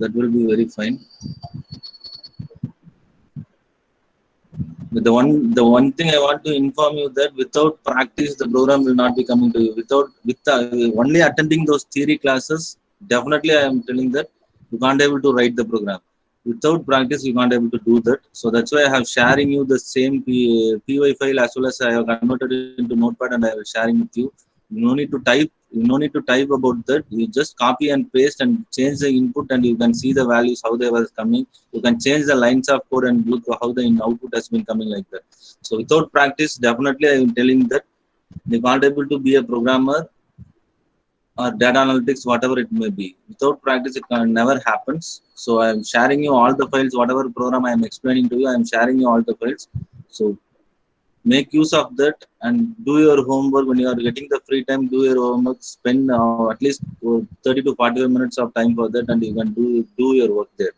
that will be very fine. But the one thing I want to inform you that without practice, the program will not be coming to you. Only attending those theory classes, definitely I am telling that you can't able to write the program. Without practice, you can't able to do that. So that's why I have sharing you the same PY file as well as I have converted it into Notepad and I will sharing with you. You no need to type. You no need to type about that. You just copy and paste and change the input, and you can see the values how they were coming. You can change the lines of code and look how the output has been coming like that. So without practice, definitely I am telling that you can't able to be a programmer or data analytics, whatever it may be. Without practice, it can never happens. So I am sharing you all the files, whatever program I am explaining to you, I am sharing you all the files. So make use of that and do your homework. When you are getting the free time, do your homework. Spend at least 30 to 45 minutes of time for that, and you can do your work there.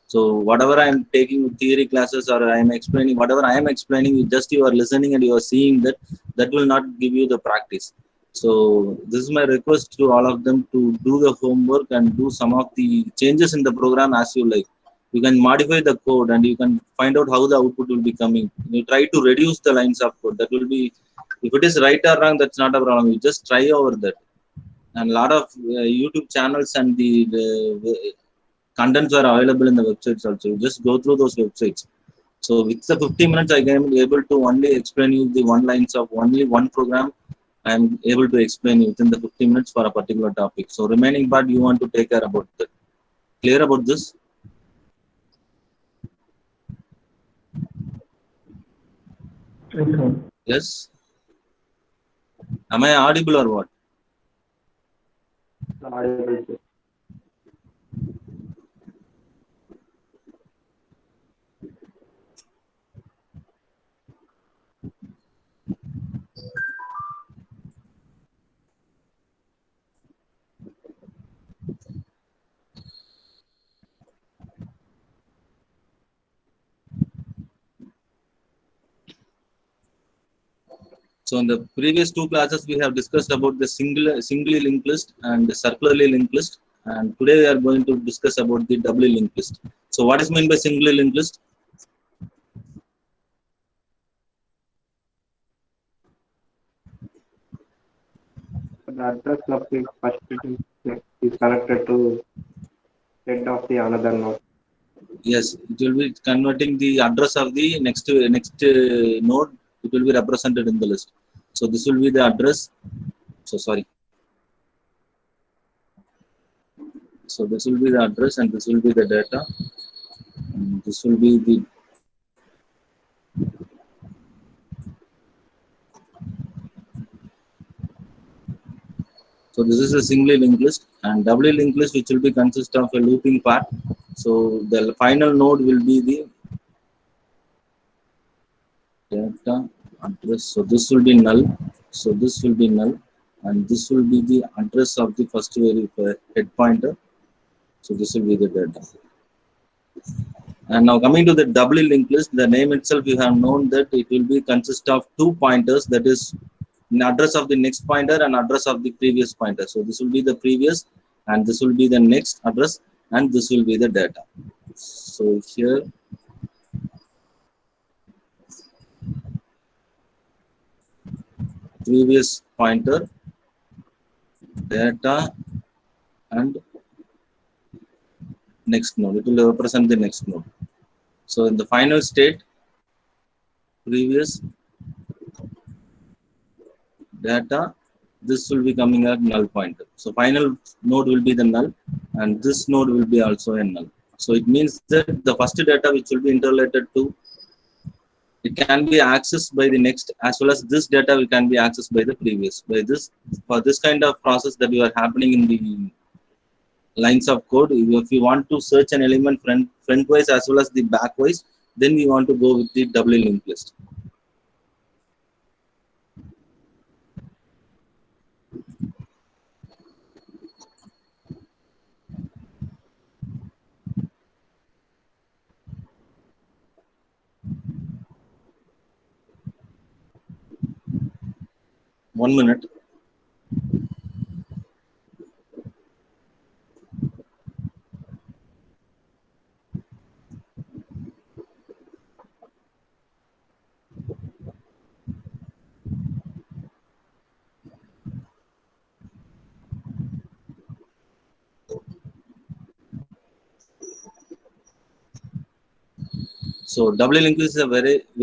So whatever I am taking theory classes or I am explaining, whatever I am explaining, just you are listening and you are seeing that. That will not give you the practice. So this is my request to all of them to do the homework and do some of the changes in the program as you like. You can modify the code and you can find out how the output will be coming. You try to reduce the lines of code. That will be, if it is right or wrong, that's not a problem. You just try over that. And a lot of YouTube channels and the contents are available in the websites also. You just go through those websites. So with the 50 minutes, I am able to only explain you the one lines of only one program. I am able to explain you within the 50 minutes for a particular topic. So remaining part, you want to take care about that. Clear about this? Okay. Yes. Am I audible or what? Audible, sir. So in the previous two classes, we have discussed about the singly linked list and the circularly linked list. And today we are going to discuss about the doubly linked list. So what is meant by singly linked list? The address of the first link is connected to head of the another node. Yes, it will be converting the address of the next node. It will be represented in the list. So this will be the address. So sorry. So this will be the address and this will be the data. And this will be the so this is a singly linked list, and doubly linked list, which will be consist of a looping part. So the final node will be the data address. So this will be null. So this will be null, and this will be the address of the first head pointer. So this will be the data. And now coming to the doubly linked list, the name itself, you have known that it will be consist of two pointers, that is an address of the next pointer and address of the previous pointer. So this will be the previous and this will be the next address and this will be the data. So here previous pointer, data and next node. It will represent the next node. So in the final state, previous data, this will be coming at null pointer. So final node will be the null and this node will be also a null. So it means that the first data which will be interrelated to, it can be accessed by the next as well as this data can be accessed by the previous. By this, for this kind of process that you are happening in the lines of code, if you want to search an element front-wise as well as the backwise, then we want to go with the doubly linked list. One minute. So double linked list is a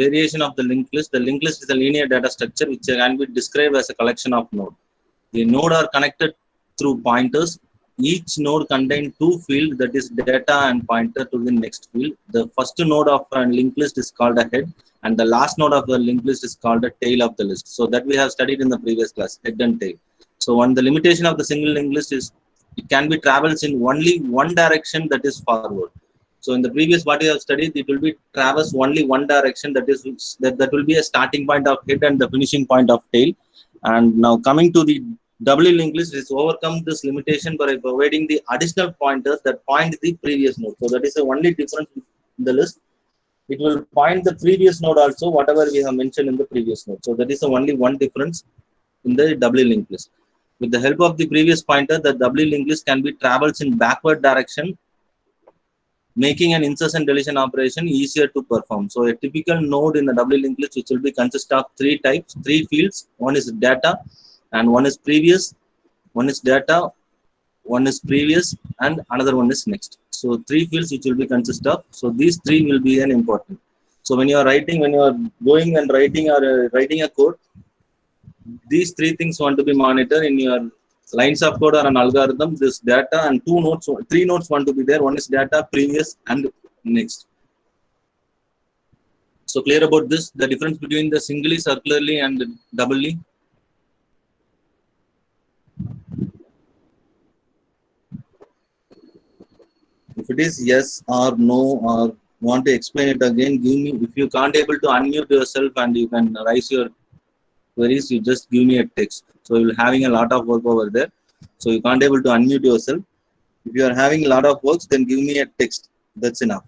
variation of the linked list. The linked list is a linear data structure which can be described as a collection of nodes. The node are connected through pointers. Each node contains two fields, that is data and pointer to the next field. The first node of a linked list is called a head, and the last node of the linked list is called a tail of the list. So that we have studied in the previous class, head and tail. So one, the limitation of the single linked list is it can be travels in only one direction, that is forward. So in the previous what you have studied, it will be travels only one direction, that is that will be a starting point of head and the finishing point of tail. And now coming to the doubly linked list, is overcome this limitation by providing the additional pointers that point the previous node. So that is the only difference in the list. It will point the previous node also, whatever we have mentioned in the previous node. So that is the only one difference in the doubly linked list. With the help of the previous pointer, the doubly linked list can be travels in backward direction, making an insertion deletion operation easier to perform. So a typical node in the doubly linked list, which will be consist of three types, three fields. One is data, and one is previous, one is data, one is previous, and another one is next. So three fields which will be consist of. So these three will be an important. So when you are writing, when you are going and writing or writing a code, these three things want to be monitored in your lines of code or an algorithm. This data and three nodes want to be there. One is data, previous, and next. So clear about this, the difference between the singly, circularly, and doubly. If it is yes or no, or want to explain it again, give me. If you can't able to unmute yourself and you can raise your queries, you just give me a text. So you will having a lot of work over there. So you can't able to unmute yourself. If you are having a lot of works, then give me a text. That's enough.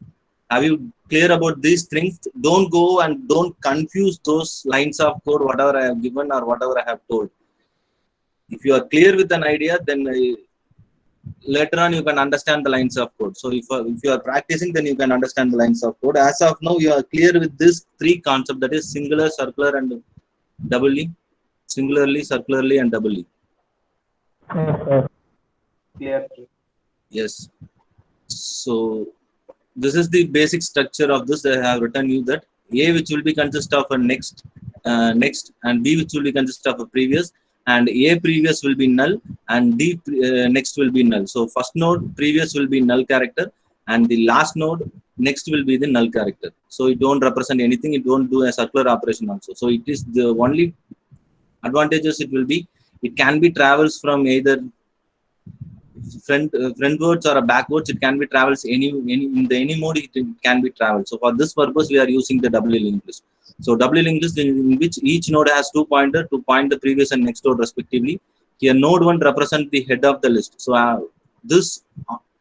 Have you clear about these things? Don't go and don't confuse those lines of code, whatever I have given or whatever I have told. If you are clear with an idea, then later on you can understand the lines of code. So if you are practicing, then you can understand the lines of code. As of now, you are clear with this three concepts, that is singular, circular, and doubly. Singularly, circularly, and doubly. Clear. Yes. So this is the basic structure of this. I have written you that A, which will be consist of a next, and B, which will be consist of a previous, and A previous will be null, and D next will be null. So first node previous will be null character, and the last node next will be the null character. So it don't represent anything. It don't do a circular operation also. So it is the only advantages. It will be, it can be travels from either frontwards or backwards. It can be travels any in the any mode. It can be traveled. So for this purpose, we are using the doubly linked list. So doubly linked list in which each node has two pointers to point the previous and next node respectively. Here node 1 represents the head of the list. So this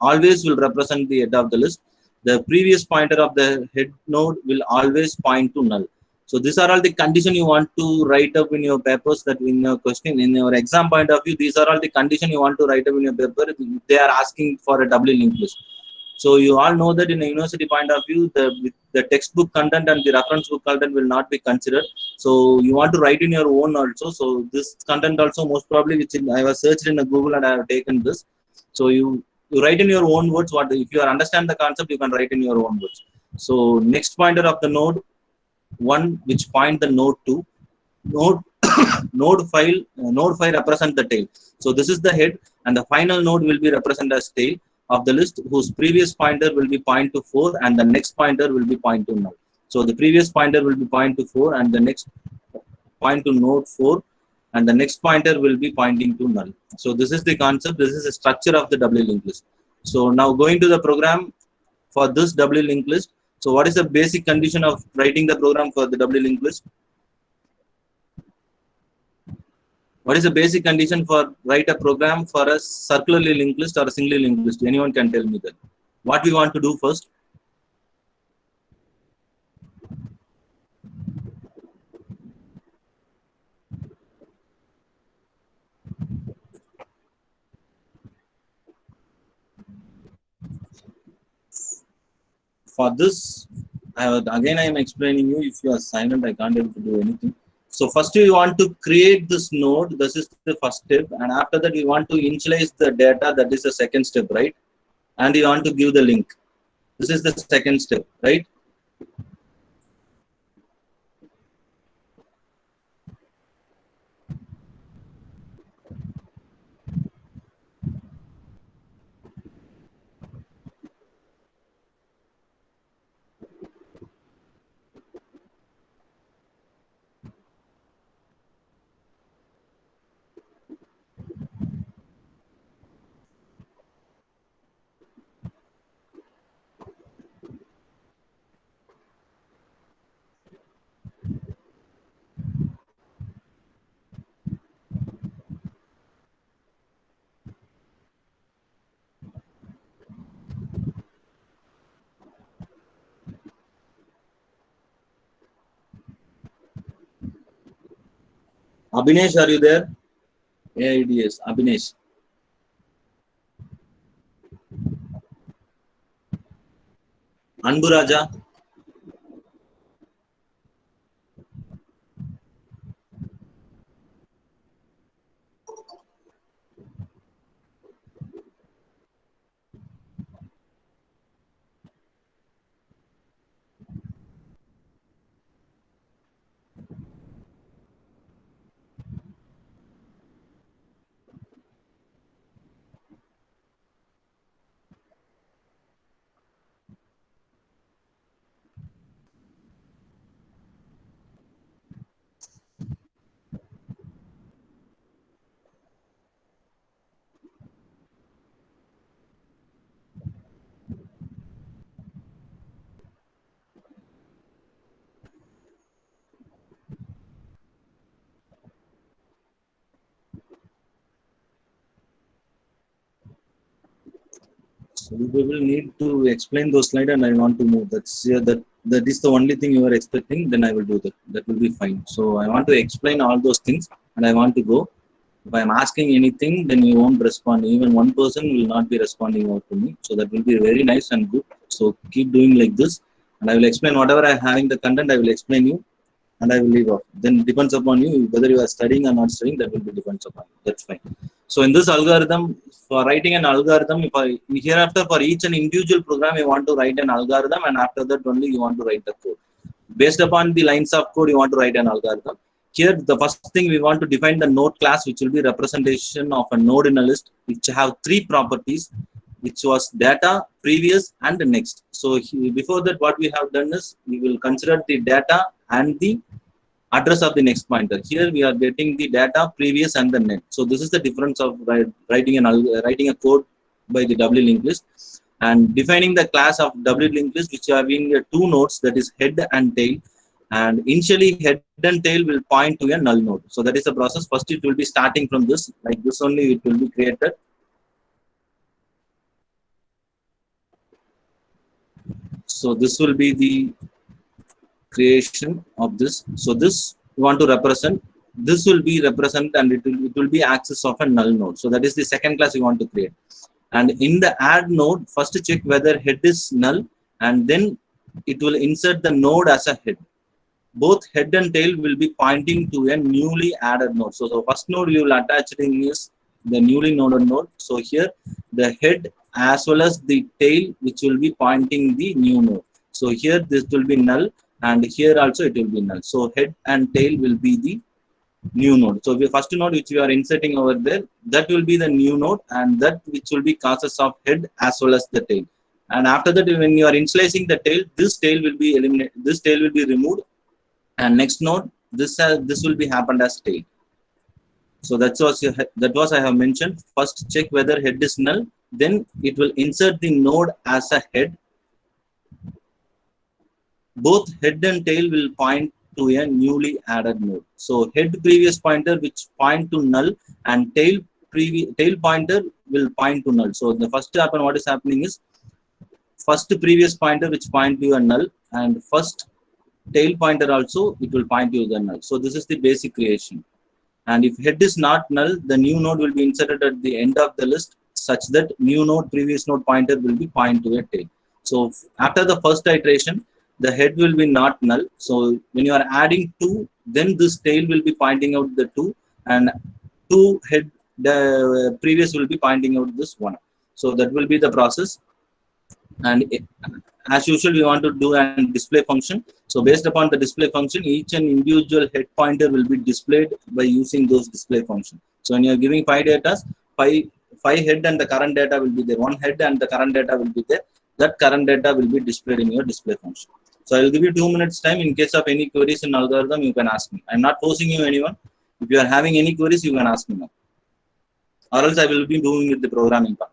always will represent the head of the list. The previous pointer of the head node will always point to null. So these are all the conditions you want to write up in your papers, that in your question, in your exam point of view, these are all the conditions you want to write up in your paper. They are asking for a doubly linked list. So you all know that in a university point of view, the textbook content and the reference book content will not be considered. So you want to write in your own also. So this content also most probably, which I was searched in Google and I have taken this. So you write in your own words. What if you understand the concept, you can write in your own words. So next pointer of the node 1, which point the node 2, node 5 represent the tail. So this is the head, and the final node will be represented as tail of the list, whose previous pointer will be point to 4 and the next pointer will be point to null. So the previous pointer will be point to 4 and the next point to node 4, and the next pointer will be pointing to null. So this is the concept. This is the structure of the doubly linked list. So now going to the program for this doubly linked list. So what is the basic condition of writing the program for the doubly linked list? What is the basic condition for write a program for a circularly linked list or a singly linked list? Anyone can tell me that. What we want to do first? For this, I am explaining you. If you are silent, I can't able to do anything. So first you want to create this node. This is the first step, and after that you want to initialize the data. That is the second step, right? And you want to give the link. This is the second step, right? Abhinesh, are you there? AIDS, Abhinesh. Anbu Raja. So we will need to explain those slides, and I want to move. That is the only thing you are expecting. Then I will do that. That will be fine. So I want to explain all those things, and I want to go. If I am asking anything, then you won't respond. Even one person will not be responding out to me. So that will be very nice and good. So keep doing like this, and I will explain whatever I having the content. I will explain you, and I will leave off. Then depends upon you whether you are studying or not studying. That will be depends upon you. That's fine. So in this algorithm, for writing an algorithm, if I hereafter for each and individual program, you want to write an algorithm, and after that only you want to write the code. Based upon the lines of code, you want to write an algorithm. Here, the first thing we want to define the node class, which will be representation of a node in a list, which have three properties, which was data, previous, and the next. So before that, what we have done is we will consider the data and the address of the next pointer. Here we are getting the data, previous, and the net. So this is the difference of writing a code by the doubly linked list, and defining the class of doubly linked list, which are having two nodes, that is head and tail. And initially head and tail will point to a null node. So that is the process. First it will be starting from this, like this only it will be created. So this will be the creation of this. So this you want to represent, this will be represent, and it will be access of a null node. So that is the second class you want to create. And in the add node, first check whether head is null, and then it will insert the node as a head. Both head and tail will be pointing to a newly added node. So the first node you will attach in is the newly noded node. So here the head as well as the tail, which will be pointing the new node. So here this will be null, and here also it will be null. So head and tail will be the new node. So the first node which we are inserting over there, that will be the new node, and that which will be causes of head as well as the tail. And after that, when you are initializing the tail, this tail will be eliminated, this tail will be removed, and next node this will be happened as tail. So that was I have mentioned. First check whether head is null, then it will insert the node as a head. Both head and tail will point to a newly added node. So head previous pointer which point to null, and tail pointer will point to null. So the first happen, what is happening is first previous pointer which point to a null, and first tail pointer also it will point to the null. So this is the basic creation. And if head is not null, the new node will be inserted at the end of the list, such that new node previous node pointer will be point to a tail. So after the first iteration, the head will be not null. So when you are adding 2, then this tail will be pointing out the 2, and 2 head, the previous will be pointing out this 1. So that will be the process. And as usual, we want to do a display function. So based upon the display function, each and individual head pointer will be displayed by using those display function. So when you are giving 5 data, 5 head and the current data will be there. 1 head and the current data will be there. That current data will be displayed in your display function. So I will give you 2 minutes time. In case of any queries in algorithm, you can ask me. I am not forcing you anyone. If you are having any queries, you can ask me now. Or else I will be doing with the programming part.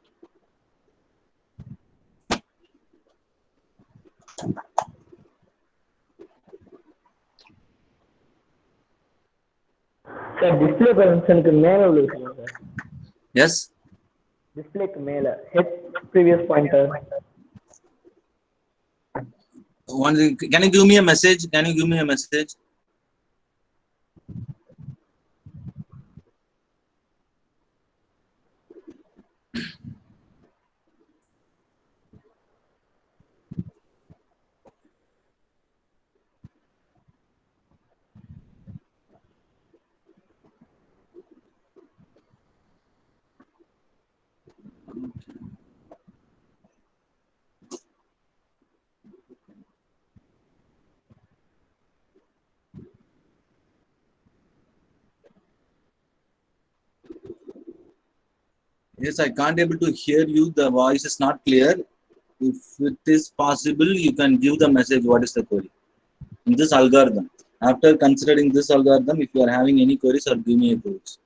Sir, display function மேல உள்ளது sir. Yes. டிஸ்ப்ளேக்கு மேல head previous pointer. Can you give me a message? Can you give me a message? Yes, I can't able to hear you. The voice is not clear. If it is possible, you can give the message. What is the query in this algorithm? After considering this algorithm, if you are having any queries, or give me a queries.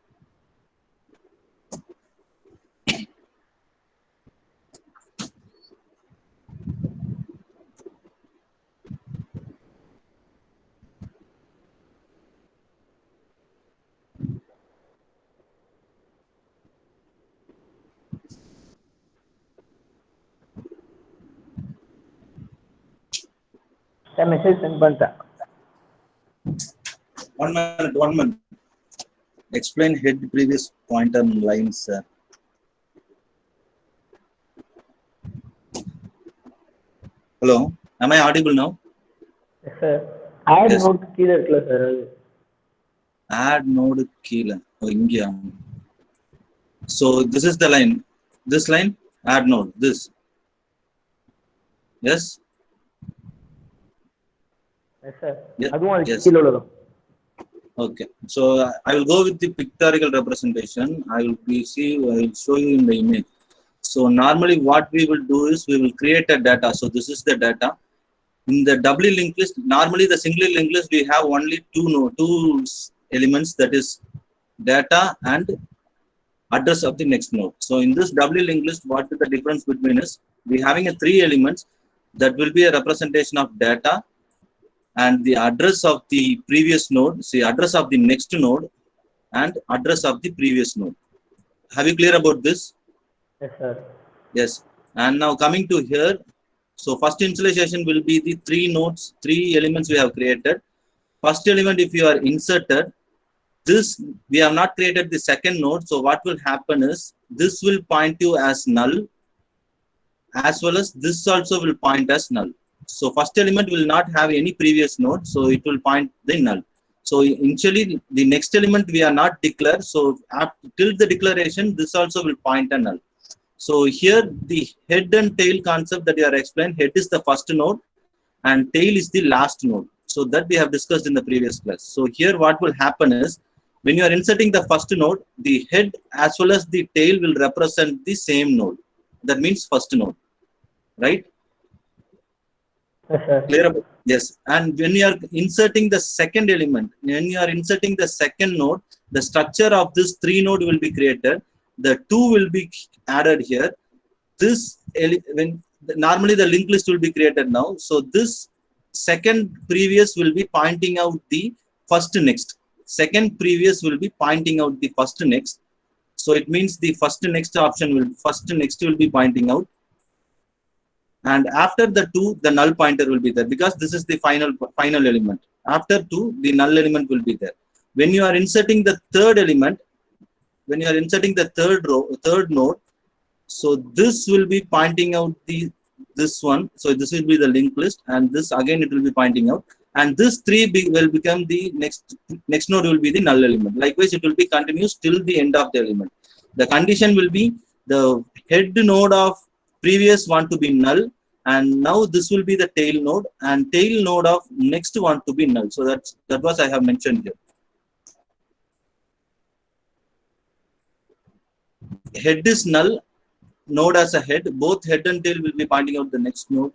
Sir, message send panta. 1 minute, 1 minute. Explain head previous pointer lines, sir. Hello, am I audible now? Yes, sir. Add Yes. node key இருக்குல்ல sir அது. Add node கீழ. Oh, இங்கயா. So this is the line. This line, add node. This. Yes. Yes, sir. Yes. அதுவும் அது Yes. கீழ உள்ளது. Okay. So I will go with the pictorial representation. I will show you in the image. So normally what we will do is we will create a data. So this is the data. In the doubly linked list, normally the singly linked list we have only two elements, that is data and address of the next node. So in this doubly linked list, what is the difference between is we having a 3 elements that will be a representation of data and the address of the previous node, see address of the next node and address of the previous node. Have you clear about this? Yes, sir. Yes. And now coming to here, so first initialization will be the 3 nodes, 3 elements we have created. First element, if you are inserted, this we have not created the second node. So what will happen is this will point you as null, as well as this also will point as null. So first element will not have any previous node, so it will point the null. So initially the next element we are not declared, so till the declaration this also will point a null. So here the head and tail concept that you are explained, head is the first node and tail is the last node. So that we have discussed in the previous class. So here what will happen is when you are inserting the first node, the head as well as the tail will represent the same node. That means first node, right? Yes, sir. Clear about? Yes. And when you are inserting the second element, when you are inserting the second node, the structure of this 3 node will be created. The 2 will be added here. This when normally the linked list will be created now. So this second previous will be pointing out the first next. Second previous will be pointing out the first next. So it means the first next option will be pointing out. And after the 2, the null pointer will be there because this is the final element. After 2, the null element will be there. When you are inserting the third element, when you are inserting the third node, so this will be pointing out this one. So this will be the linked list, and this again it will be pointing out. And this 3 will become the next node will be the null element. Likewise, it will be continuous till the end of the element. The condition will be the head node of previous want to be null, and now this will be the tail node, and tail node of next want to be null. So that was I have mentioned here. Head is null, node as a head, both head and tail will be pointing out the next node.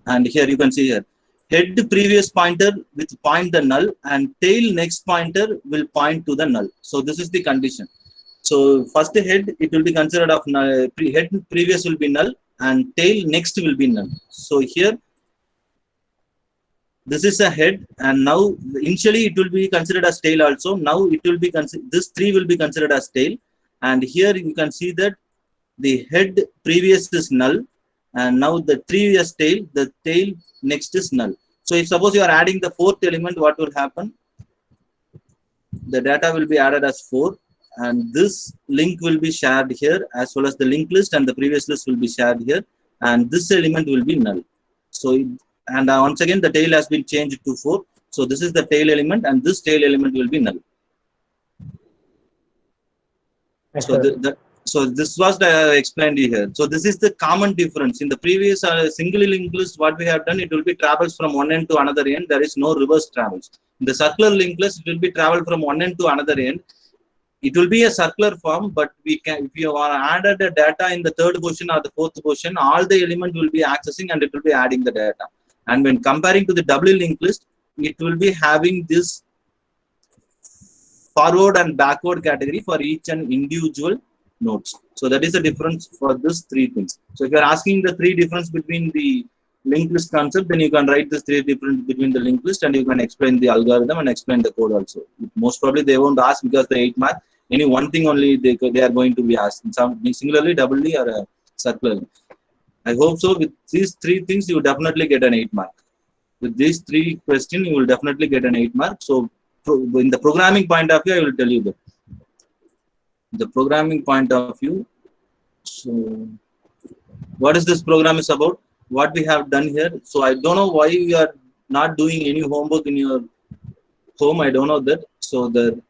And here you can see here, head previous pointer with point the null, and tail next pointer will point to the null. So this is the condition. So first head, it will be considered of null, head previous will be null, and tail next will be null. So here, this is a head, and now initially it will be considered as tail also. Now it will be this 3 will be considered as tail, and here you can see that the head previous is null, and now the previous tail, the tail next is null. So if suppose you are adding the 4th element, what will happen? The data will be added as 4, and this link will be shared here, as well as the linked list and the previous list will be shared here, and this element will be null. So once again the tail has been changed to 4. So this is the tail element, and this tail element will be null. Yes, So So this was the explained here. So this is the common difference. In the previous single linked list, what we have done, it will be travels from one end to another end. There is no reverse travels. In the circular linked list, it will be travel from one end to another end. It will be a circular form, but we can, if you are added the data in the third position or the fourth position, all the element will be accessing and it will be adding the data. And when comparing to the doubly linked list, it will be having this forward and backward category for each and individual nodes. So that is the difference for these three things. So if you are asking the three difference between the linked list concept, then you can write this three difference between the linked list and you can explain the algorithm and explain the code also. Most probably they won't ask because the 8 mark, any one thing only they are going to be asked. Some singularly, doubly or circularly. I hope so. With these three things, you will definitely get an 8 mark. With these three questions, you will definitely get an 8 mark. So in the programming point of view, I will tell you that. The programming point of view. So what is this program is about? What we have done here. So I don't know why you are not doing any homework in your home. I don't know that. So the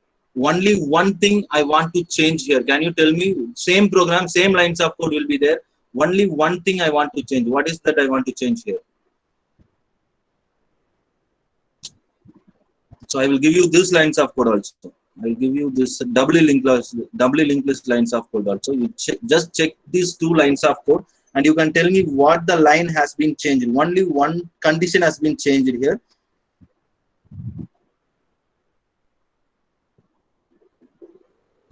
only one thing I want to change here. Can you tell me? Same program, same lines of code will be there. Only one thing I want to change. What is that I want to change here? So I will give you this lines of code also. I will give you this doubly linked list lines of code also. You just check these two lines of code and you can tell me what the line has been changed. Only one condition has been changed here.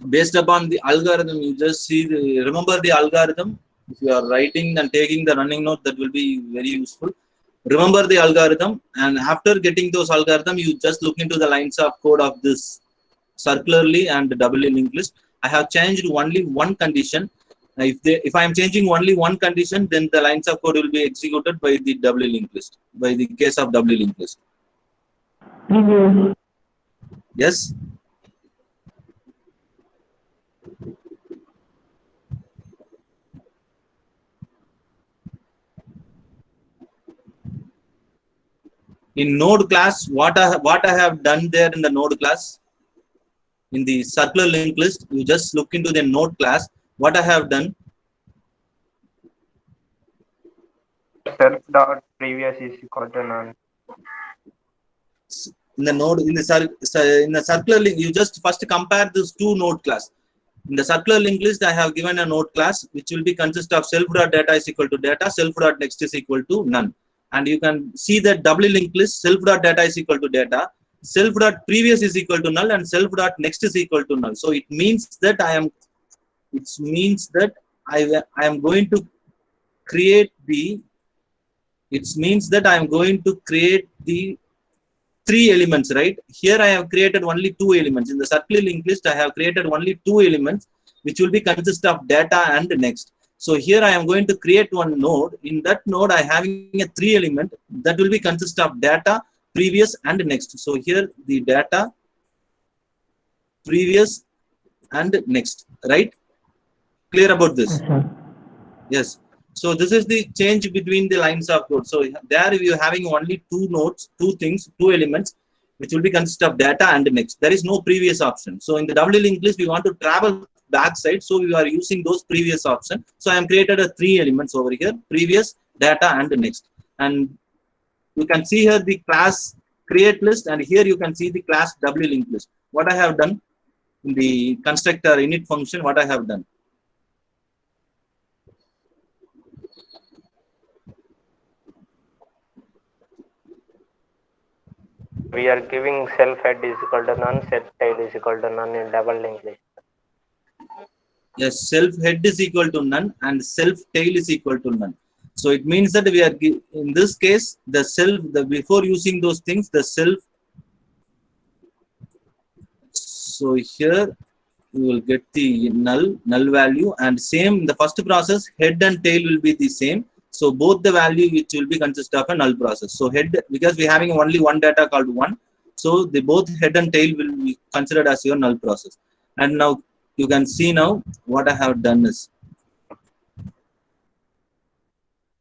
Based upon the algorithm, you just see, remember the algorithm. If you are writing and taking the running note, that will be very useful. Remember the algorithm, and after getting those algorithm, you just look into the lines of code of this circularly and doubly linked list. I have changed only one condition. If I am changing only one condition, then the lines of code will be executed by the doubly linked list, by the case of doubly linked list. Yes. In node class, what I have done there in the node class, in the circular linked list, you just look into the node class. What I have done. Self dot previous is equal to none. In the node, in the circular link, you just first compare these two node class. In the circular linked list, I have given a node class which will be consist of self.data is equal to data, self.next is equal to none. And you can see that doubly linked list, self.data is equal to data, self.previous is equal to null, and self.next is equal to null. So it means that I am going to create the, three elements, right? Here I have created only two elements. In the circular linked list, I have created only two elements, which will be consist of data and next. So here I am going to create one node. In that node, I am having a three element that will be consist of data, previous, and next. So here the data, previous, and next, right? Clear about this? Yes. So this is the change between the lines of code. So there we are having only two nodes, two elements, which will be consist of data and next. There is no previous option. So in the doubly linked list, we want to travel backside. So we are using those previous option. So I am created a three elements over here, previous, data, and next. And you can see here the class create list, and here you can see the class doubly linked list. What I have done in the constructor init function, what I have done. We are giving self head is equal to none, self tail is equal to none in double linked list. Yes, self head is equal to none and self tail is equal to none. So it means that we are, in this case, before using those things, the self. So here you will get the null value, and same in the first process, head and tail will be the same. So both the value which will be consist of a null process. So head, because we are having only one data called one, so the both head and tail will be considered as your null process. And now you can see now what I have done is.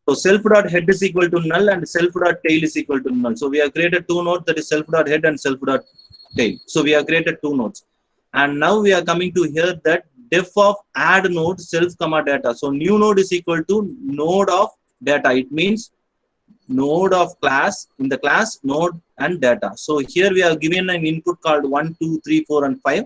So self.head is equal to null and self.tail is equal to null. So we have created two nodes, that is self.head and self.tail. So we have created two nodes. And now we are coming to here that def of add node self comma data. So new node is equal to node of data. It means node of class, in the class node and data. So here we are given an input called 1, 2, 3, 4 and 5.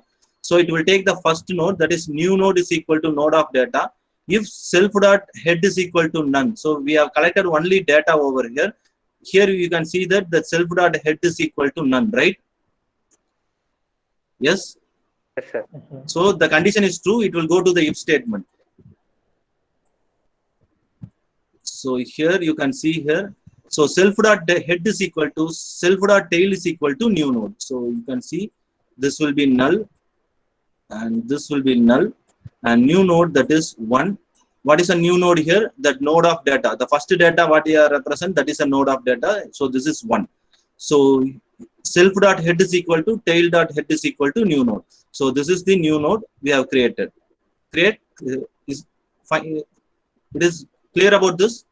So it will take the first node, that is new node is equal to node of data if self dot head is equal to none. So we have collected only data over here. Here you can see that the self dot head is equal to none, right? Yes. Yes, sir. So the condition is true, it will go to the if statement. So here you can see here. So self dot head is equal to self dot tail is equal to new node. So you can see this will be null and this will be null, and new node, that is 1. What is a new node here? That node of data. The first data what you represent, that is a node of data. So this is 1. So self dot head is equal to tail dot head is equal to new node. So this is the new node we have created. Create is fine. It is clear about this?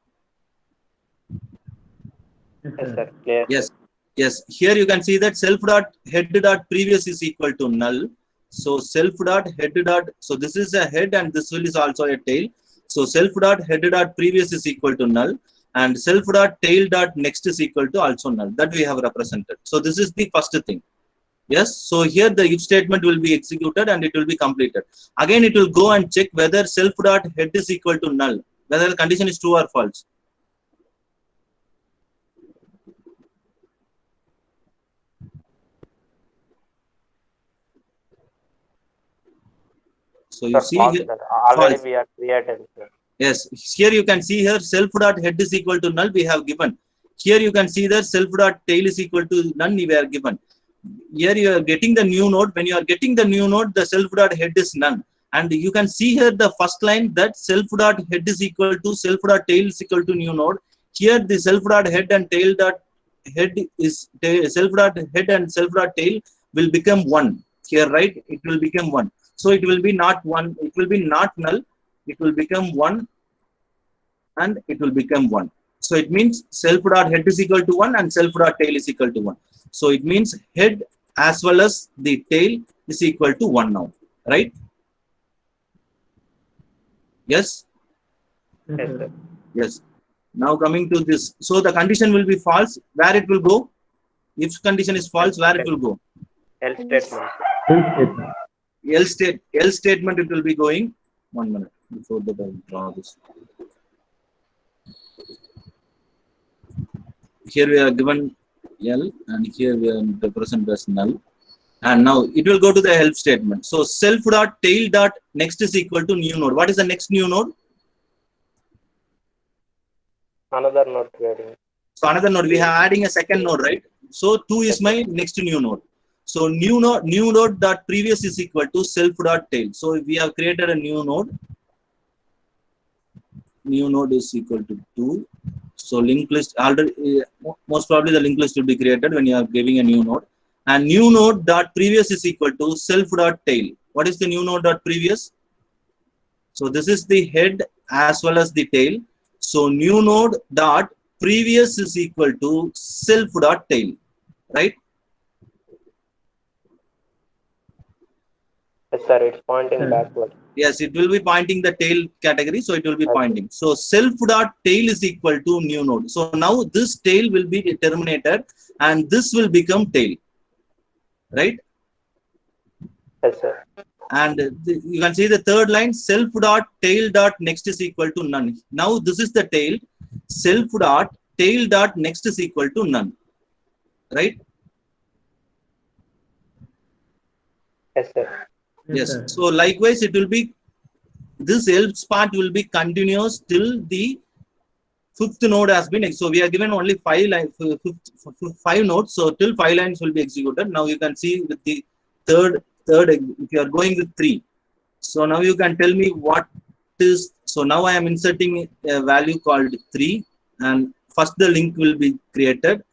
Yes, sir. Clear. Yes. Yes. Here you can see that self dot head dot previous is equal to null. So self dot head dot. So this is a head and this is also a tail. So self dot head dot previous is equal to null, and self dot tail dot next is equal to also null. That we have represented. So this is the first thing. Yes. So here the if statement will be executed and it will be completed. Again, it will go and check whether self dot head is equal to null, whether the condition is true or false. So you see False, here, sir. Already false. we are created, sir. Yes, here you can see here self dot head is equal to null, we have given. Here you can see that self dot tail is equal to none, we are given. Here you are getting the new node. When you are getting the new node, the self dot head is none. And you can see here the first line that self dot head is equal to self dot tail is equal to new node. Here the self dot head and tail dot head is self dot head and self dot tail will become 1. Here, right? It will become 1. So it will be not 1. It will be not null. It will become 1 and it will become 1. So it means self dot head is equal to 1 and self dot tail is equal to 1. So it means head as well as the tail is equal to 1 now, right? Yes? Yes, sir. Yes. Now coming to this. So the condition will be false. Where it will go? If condition is false, where it will go? Else statement. Else statement it will be going. 1 minute before that I will draw this. Here we are given L and here we are represented as null. And now it will go to the help statement. So self dot tail dot next is equal to new node. What is the next new node? Another node creating. So another node, we are adding a second node, right? So 2 is my next new node. So new node dot previous is equal to self dot tail. So we have created a new node. New node is equal to 2. So linked list already, most probably the linked list will be created when you are giving a new node. And new node dot previous is equal to self dot tail. What is the new node dot previous? So this is the head as well as the tail. So new node dot previous is equal to self dot tail, right? Yes, sir. It's pointing backward. Yes, it will be pointing the tail category, so it will be pointing. So self dot tail is equal to new node. So now this tail will be terminated and this will become tail, right? Yes, sir. And you can see the third line, self dot tail dot next is equal to none. Now this is the tail, self dot tail dot next is equal to none, right? Yes, sir. Yes. So likewise, it will be, this else part will be continuous till the 5th node has been. So we are given only 5 lines, 5 nodes. So till 5 lines will be executed. Now you can see with the third, if you are going with 3. So now you can tell me what is. So now I am inserting a value called 3, and first the link will be created.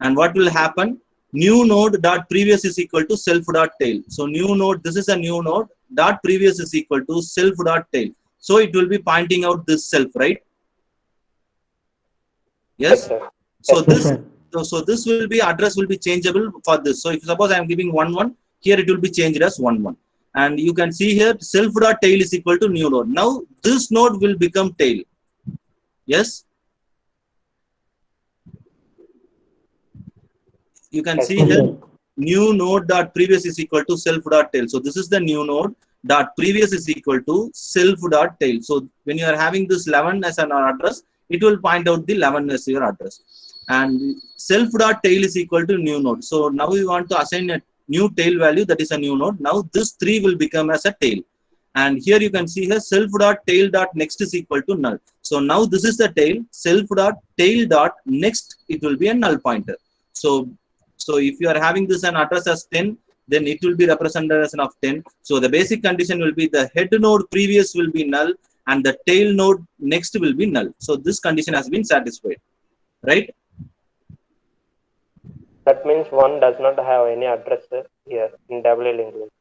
And what will happen? New node dot previous is equal to self dot tail. So new node, this is a new node dot previous is equal to self dot tail. So it will be pointing out this self, right? Yes. Sir. So this will be address will be changeable for this. So if suppose I am giving 1 1, here it will be changed as 1 1. and you can see here self dot tail is equal to new node. Now this node will become tail. Yes, you can see here new node dot previous is equal to self dot tail. So this is the new node dot previous is equal to self dot tail. So when you are having this 11 as an address, it will point out the 11 as your address, and self dot tail is equal to new node. So now we want to assign a new tail value, that is a new node. Now this 3 will become as a tail, and here you can see here self dot tail dot next is equal to null. So now this is the tail, self dot tail dot next, it will be a null pointer. So if you are having this an address as 10, then it will be represented as an of 10. So the basic condition will be the head node previous will be null and the tail node next will be null. So this condition has been satisfied, right? That means one does not have any address here in doubly linked list.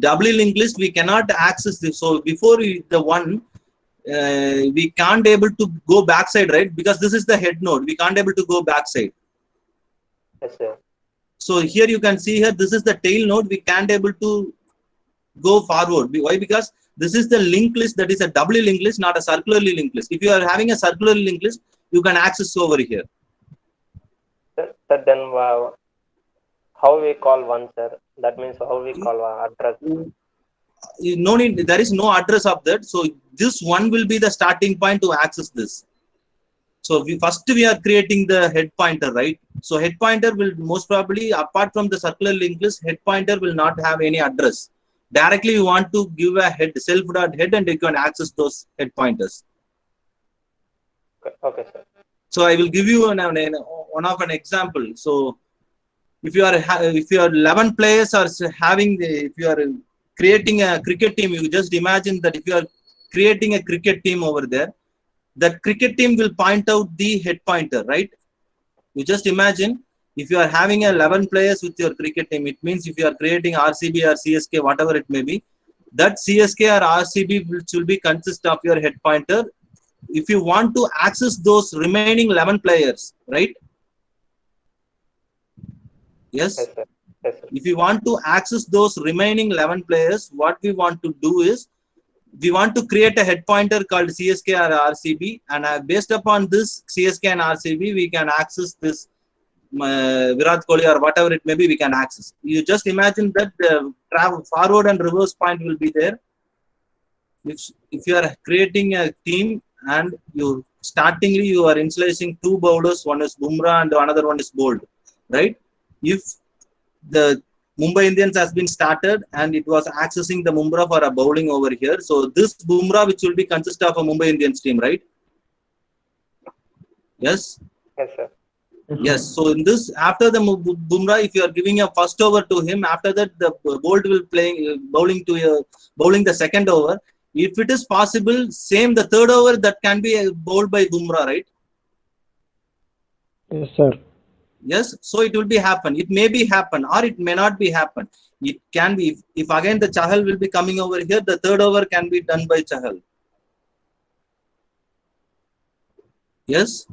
Doubly linked list, we cannot access this. So before the one, we can't able to go backside, right? Because this is the head node. We can't able to go backside. Yes, sir. So here you can see here, this is the tail node. We can't able to go forward. Why? Because this is the linked list, that is a doubly linked list, not a circularly linked list. If you are having a circularly linked list, you can access over here. Sir, then how we call one, sir? That means how we call one address. No need, there is no address of that. So this one will be the starting point to access this. So first we are creating the head pointer, right? So head pointer will most probably, apart from the circular linked list, head pointer will not have any address. Directly you want to give a head, self dot head, and you can access those head pointers. Okay, sir. So I will give you one of an example. So if you are 11 players are having if you are creating a cricket team, you just imagine that if you are creating a cricket team over there, the cricket team will point out the head pointer, right? You just imagine if you are having 11 players with your cricket team, it means if you are creating RCB or CSK, whatever it may be, that CSK or RCB will be consist of your head pointer. If you want to access those remaining 11 players, right? Yes? Yes, sir. Yes, sir. If you want to access those remaining 11 players, what we want to do is, we want to create a head pointer called CSK or RCB, and based upon this CSK and RCB, we can access this Virat Kohli or whatever it may be, we can access. You just imagine that the forward and reverse point will be there. If you are creating a team and you startingly you are initializing 2 bowlers, one is Bumrah and another one is Bolt, right? If the Mumbai Indians has been started and it was accessing the Bumrah for a bowling over here. So this Bumrah, which will be consist of a Mumbai Indians team, right? Yes? Yes, sir. Yes. So in this, after the Bumrah, if you are giving a first over to him, after that the Bolt will bowling the second over. If it is possible, same the third over that can be bowled by Bumrah, right? Yes, sir. Yes, so it will be happen. It may be happen or it may not be happen. It can be if again the Chahal will be coming over here, the third over can be done by Chahal. Yes.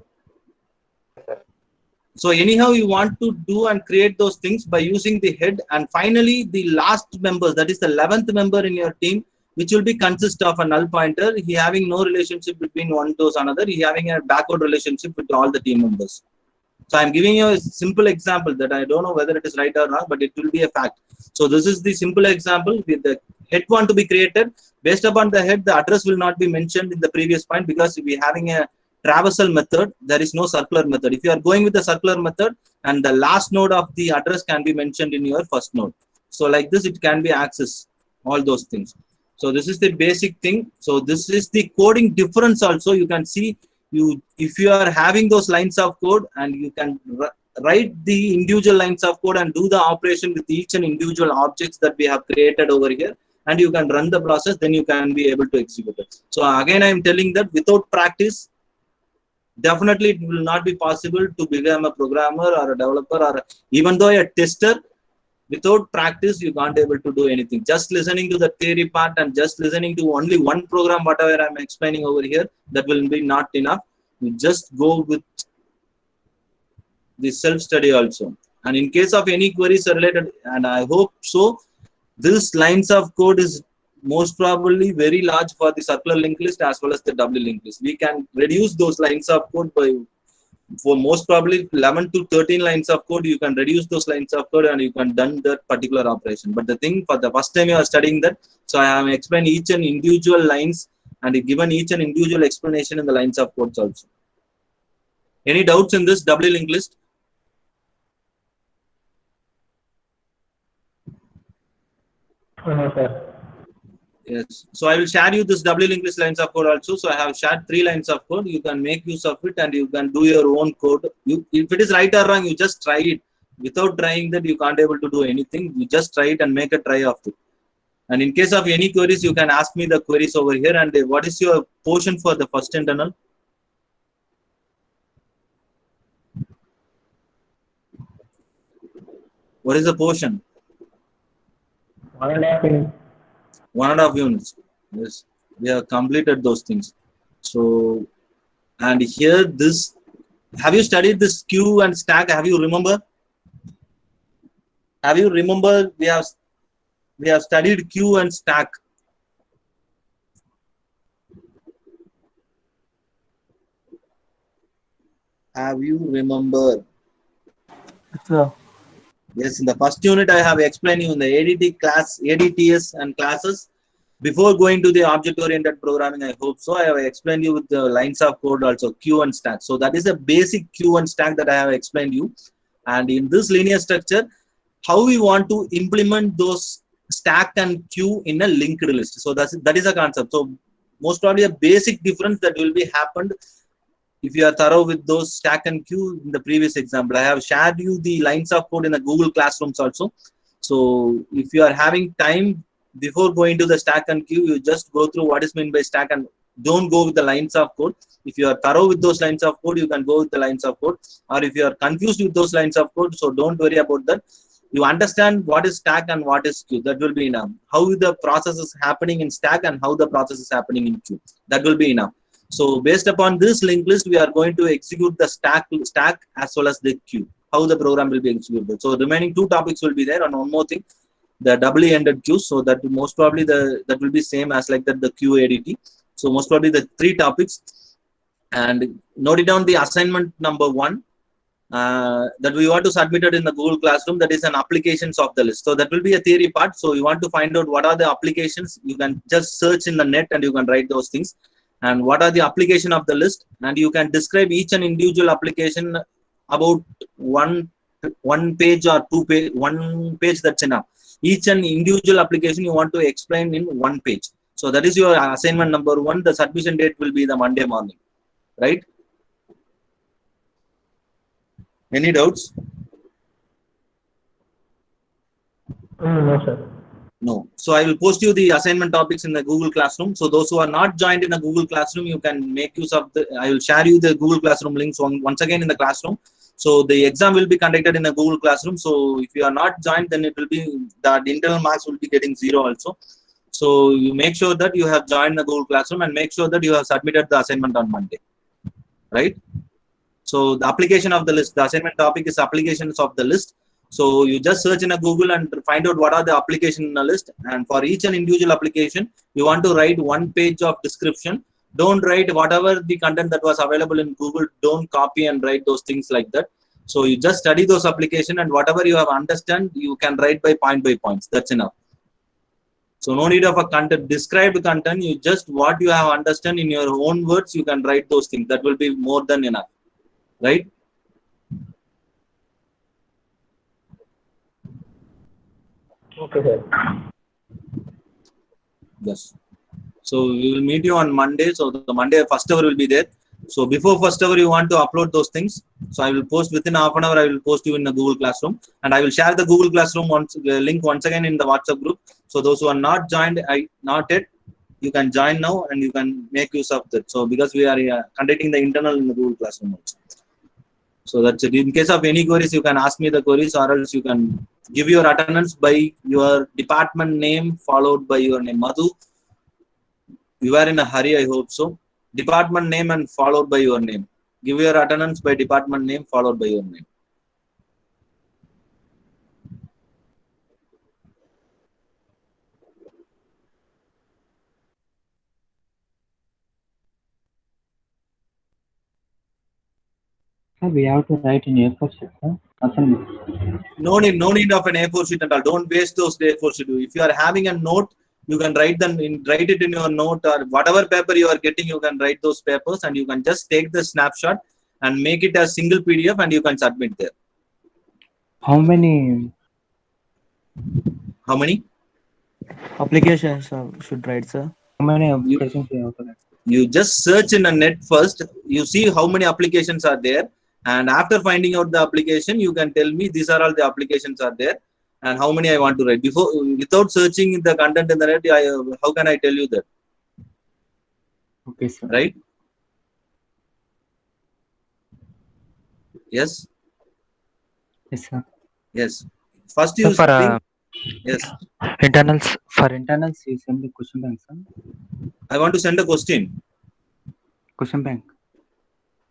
So anyhow, you want to do and create those things by using the head, and finally the last members, that is the 11th member in your team, which will be consist of a null pointer. He having no relationship between one to another. He having a backward relationship with all the team members. So I'm giving you a simple example that I don't know whether it is right or not, but it will be a fact. So this is the simple example with the head want to be created. Based upon the head, the address will not be mentioned in the previous point because we're having a traversal method. There is no circular method. If you are going with the circular method, and the last node of the address can be mentioned in your first node. So like this, it can be accessed, all those things. So this is the basic thing. So this is the coding difference also. You can see if you are having those lines of code and you can write the individual lines of code and do the operation with each and individual objects that we have created over here, and you can run the process, then you can be able to execute it. So again, I am telling that without practice, definitely it will not be possible to become a programmer or a developer or even though a tester. Without practice, you can't able to do anything. Just listening to the theory part and just listening to only one program, whatever I'm explaining over here, that will be not enough. You just go with the self-study also. And in case of any queries related, and I hope so, This lines of code is most probably very large for the circular linked list as well as the doubly linked list. We can reduce those lines of code by, for most probably 11 to 13 lines of code, you can reduce those lines of code and you can done that particular operation. But the thing, for the first time you are studying that, so I have explained each and individual lines and given each and individual explanation in the lines of codes also. Any doubts in this doubly linked list? No, sir. Yes. So I will share you this doubly linked list lines of code also. So I have shared 3 lines of code. You can make use of it and you can do your own code. If it is right or wrong, you just try it. Without trying that, you can't able to do anything. You just try it and make a try of it. And in case of any queries, you can ask me the queries over here. And what is your portion for the first internal? What is the portion? 1.5 minutes. 1.5 units. Yes, we have completed those things. So, and here this, have you studied this queue and stack? Have you remember? Have you remember we have studied queue and stack? Have you remember? Sir. Yes, in the first unit I have explained you in the ADT class, ADTS and classes. Before going to the object-oriented programming, I hope so, I have explained you with the lines of code also, queue and stack. So that is a basic queue and stack that I have explained you. And in this linear structure, how we want to implement those stack and queue in a linked list. So that is a concept. So most probably a basic difference that will be happened if you are thorough with those stack and queue in the previous example. I have shared you the lines of code in the Google Classrooms also. So if you are having time before going to the stack and queue, you just go through what is meant by stack and don't go with the lines of code. If you are thorough with those lines of code, you can go with the lines of code. Or if you are confused with those lines of code, so don't worry about that. You understand what is stack and what is queue. That will be enough. How the process is happening in stack and how the process is happening in queue. That will be enough. So based upon this linked list, we are going to execute the stack as well as the queue. How the program will be executed. So remaining 2 topics will be there, and one more thing, the doubly ended queue. So that most probably that will be same as like that the queue ADT. So most probably the 3 topics. And note it down the assignment number 1 that we want to submit it in the Google Classroom. That is an applications of the list. So that will be a theory part. So you want to find out what are the applications. You can just search in the net and you can write those things. And what are the application of the list, and you can describe each and individual application about one page or 2 page, 1 page, that's enough. Each and individual application you want to explain in 1 page. So that is your assignment number 1. The submission date will be the Monday morning, right? Any doubts? No, sir. No. So I will post you the assignment topics in the Google Classroom. So those who are not joined in the Google Classroom, you can make use of I will share you the Google Classroom links once again in the classroom. So the exam will be conducted in a Google Classroom. So if you are not joined, then it will be, the internal marks will be getting 0 also. So you make sure that you have joined the Google Classroom and make sure that you have submitted the assignment on Monday, right? So the application of the list, the assignment topic is applications of the list. So you just search in a Google and find out what are the application in a list. And for each and individual application, you want to write 1 page of description. Don't write whatever the content that was available in Google. Don't copy and write those things like that. So you just study those application, and whatever you have understand, you can write by points. That's enough. So no need of a content, described content. You just what you have understand in your own words, you can write those things. That will be more than enough, right? Okay, sir. Yes. So we will meet you on Monday. So the Monday first hour will be there. So before first hour, you want to upload those things. So I will post within half an hour. I will post you in the Google Classroom, and I will share the Google Classroom link once again in the WhatsApp group. So those who are not joined, not yet, you can join now and you can make use of that. So because we are conducting the internal in the Google Classroom also. So that's it. In case of any queries, you can ask me the queries, or else you can give your attendance by your department name followed by your name. Madhu, you are in a hurry, I hope so. Department name and followed by your name. Give your attendance by department name followed by your name. Sir, we have to write in A4 sheet, sir. Assignment. No need of an A4 sheet at all. Don't waste those A4 sheet. If you are having a note, you can write it in your note, or whatever paper you are getting, you can write those papers, and you can just take the snapshot and make it a single PDF, and you can submit there. How many How many? Applications should write, sir. How many applications you have to write? You just search in a net first. You see how many applications are there, and after finding out the application, you can tell me these are all the applications are there, and how many I want to write. Without searching the content in the net, how can I tell you that? Okay, sir. Right? Yes. Yes, sir. Yes. First Sir, you for think. Yes. internals, you send the question bank, sir. I want to send a question. Question bank.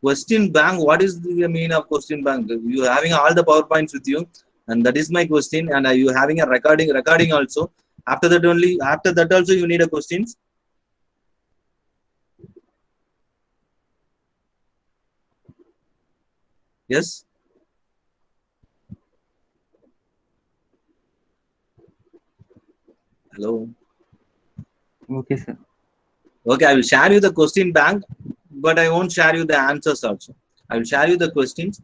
Question bank. What is the meaning of question bank? You are having all the PowerPoints with you, and that is my question. And are you having a recording also? After that also you need a questions. Yes. Hello. Okay, sir. Okay, I will share you the question bank, but I won't share you the answers also. I will share you the questions,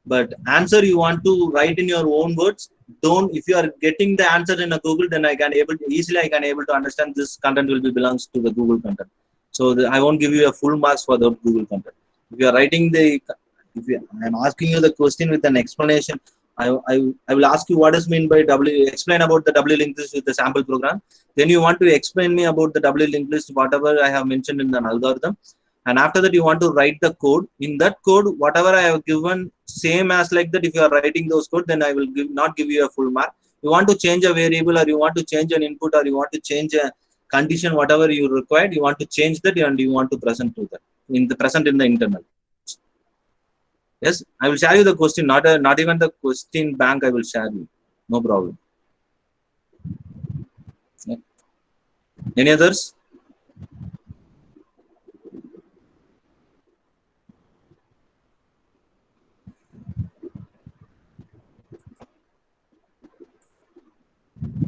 but answer you want to write in your own words. Don't. If you are getting the answer in a Google, then I can able to understand this content will be belongs to the Google content. So I won't give you a full marks for the Google content. If you are writing I am asking you the question with an explanation. I will ask you what is mean by explain about the W linked list with the sample program. Then you want to explain me about the W linked list, whatever I have mentioned in an algorithm. And after that, you want to write the code. In that code, whatever I have given, same as like that. If you are writing those code, then I will not give you a full mark. You want to change a variable, or you want to change an input, or you want to change a condition, whatever you required, you want to change that, and you want to present to that in the internal. Yes, I will share you the question, not even the question bank. I will share you. No problem. Yeah. Any others?